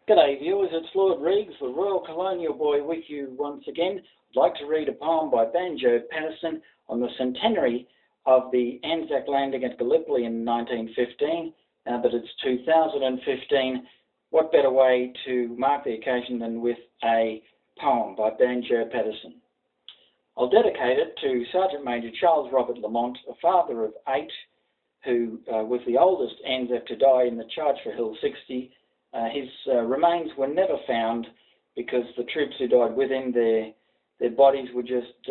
G'day viewers, it's Lord Reags, the Royal Colonial Boy, with you once again. I'd like to read a poem by Banjo Paterson on the centenary of the ANZAC landing at Gallipoli in 1915. Now that it's 2015, what better way to mark the occasion than with a poem by Banjo Paterson. I'll dedicate it to Sergeant Major Charles Robert Lamont, a father of 8, who was the oldest ANZAC to die in the charge for Hill 60. His remains were never found because the troops who died with him, their bodies were just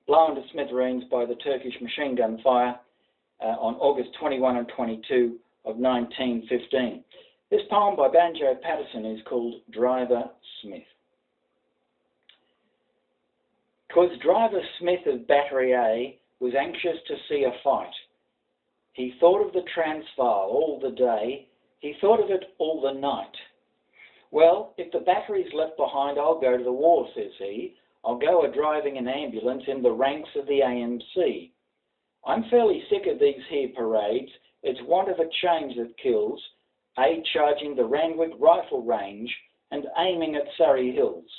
blown to smithereens by the Turkish machine gun fire on August 21 and 22 of 1915. This poem by Banjo Paterson is called Driver Smith. 'Twas Driver Smith of Battery A was anxious to see a fight. He thought of the Transvaal all the day, he thought of it all the night. Well, if the battery's left behind, I'll go to the war, says he. I'll go a-driving an ambulance in the ranks of the AMC. I'm fairly sick of these here parades. It's want of a change that kills, charging the Randwick rifle range and aiming at Surrey Hills.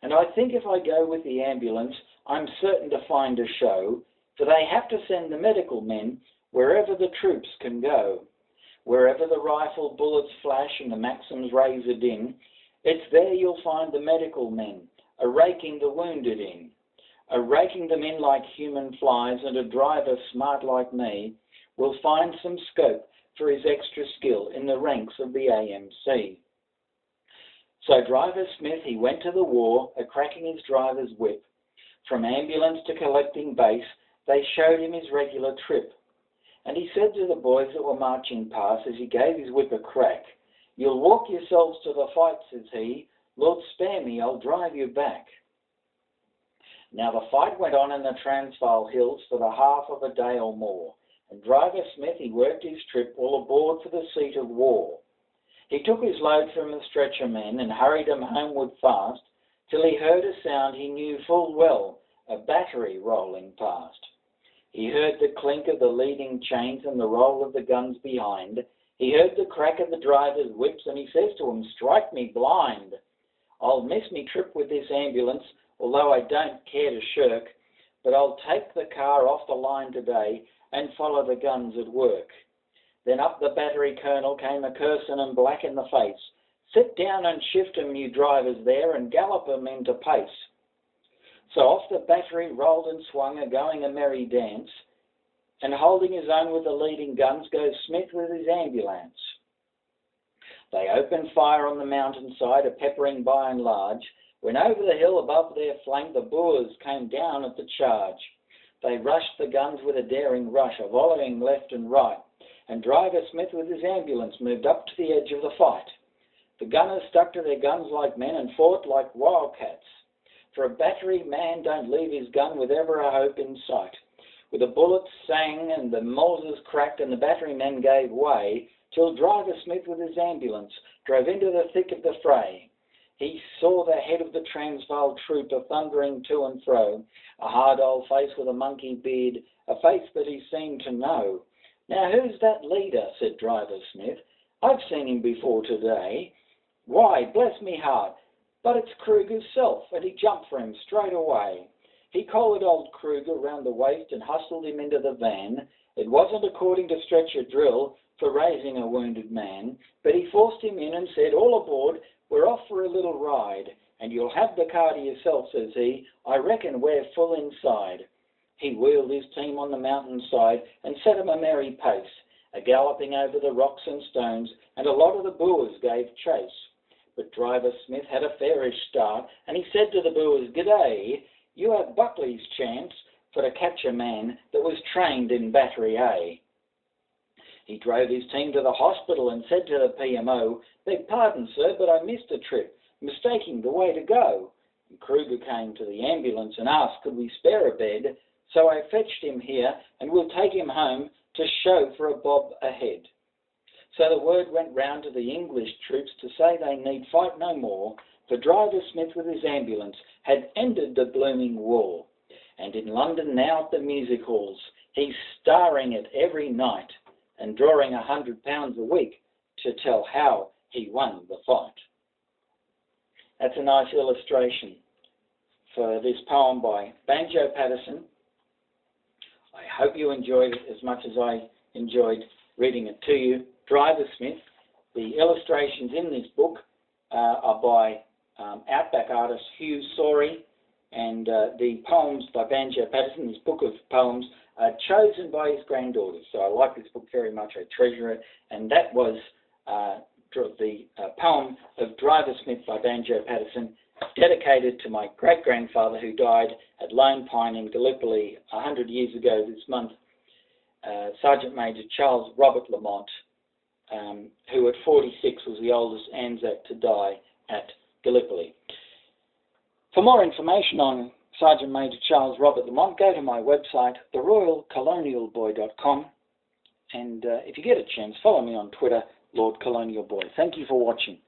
And I think if I go with the ambulance, I'm certain to find a show, for they have to send the medical men wherever the troops can go. Wherever the rifle bullets flash and the Maxims raise a din, it's there you'll find the medical men, a-raking the wounded in, a-raking them in like human flies, and a driver smart like me will find some scope for his extra skill in the ranks of the AMC. So Driver Smith, he went to the war, a-cracking his driver's whip. From ambulance to collecting base, they showed him his regular trip. And he said to the boys that were marching past as he gave his whip a crack, "You'll walk yourselves to the fight," says he. "Lord spare me, I'll drive you back." Now the fight went on in the Transvaal hills for the half of a day or more, and Driver Smith, he worked his trip all aboard for the seat of war. He took his load from the stretcher men and hurried him homeward fast, till he heard a sound he knew full well, a battery rolling past. He heard the clink of the leading chains and the roll of the guns behind. He heard the crack of the drivers' whips, and he says to them, "Strike me blind. I'll miss me trip with this ambulance, although I don't care to shirk, but I'll take the car off the line today and follow the guns at work." Then up the battery colonel came a cursin' 'em black in the face. "Sit down and shift 'em, you drivers there, and gallop 'em into pace." So off the battery rolled and swung, a-going a merry dance, and holding his own with the leading guns goes Smith with his ambulance. They opened fire on the mountainside, a-peppering by and large, when over the hill above their flank the Boers came down at the charge. They rushed the guns with a daring rush, a-volleying left and right, and Driver Smith with his ambulance moved up to the edge of the fight. The gunners stuck to their guns like men and fought like wildcats. For a battery man don't leave his gun with ever a hope in sight. With the bullets sang and the Mauses cracked and the battery men gave way, till Driver Smith with his ambulance drove into the thick of the fray. He saw the head of the Transvaal troop a-thundering to and fro, a hard old face with a monkey beard, a face that he seemed to know. "Now who's that leader?" said Driver Smith. "I've seen him before today." "Why, bless me heart, but it's Kruger's self," and he jumped for him straight away. He collared old Kruger round the waist and hustled him into the van. It wasn't according to stretcher drill for raising a wounded man, but he forced him in and said, "All aboard, we're off for a little ride, and you'll have the car to yourself," says he. "I reckon we're full inside." He wheeled his team on the mountainside and set 'em a merry pace, a-galloping over the rocks and stones, and a lot of the Boers gave chase. But Driver Smith had a fairish start, and he said to the Boers, "G'day, you have Buckley's chance for to catch a man that was trained in Battery A." He drove his team to the hospital and said to the PMO, "Beg pardon, sir, but I missed a trip, mistaking the way to go." And Kruger came to the ambulance and asked, could we spare a bed, so I fetched him here and we'll take him home to show for a bob ahead. So the word went round to the English troops to say they need fight no more, for Driver Smith with his ambulance had ended the blooming war. And in London now at the music halls, he's starring it every night and drawing £100 a week to tell how he won the fight. That's a nice illustration for this poem by Banjo Paterson. I hope you enjoyed it as much as I enjoyed reading it to you. Driver Smith. The illustrations in this book are by outback artist Hugh Sorey, and the poems by Banjo Paterson, this book of poems, are chosen by his granddaughters. So I like this book very much. I treasure it. And that was the poem of Driver Smith by Banjo Paterson, dedicated to my great-grandfather who died at Lone Pine in Gallipoli 100 years ago this month, Sergeant Major Charles Robert Lamont, who at 46 was the oldest ANZAC to die at Gallipoli. For more information on Sergeant Major Charles Robert Lamont, go to my website, theroyalcolonialboy.com, and if you get a chance, follow me on Twitter, Lord Colonial Boy. Thank you for watching.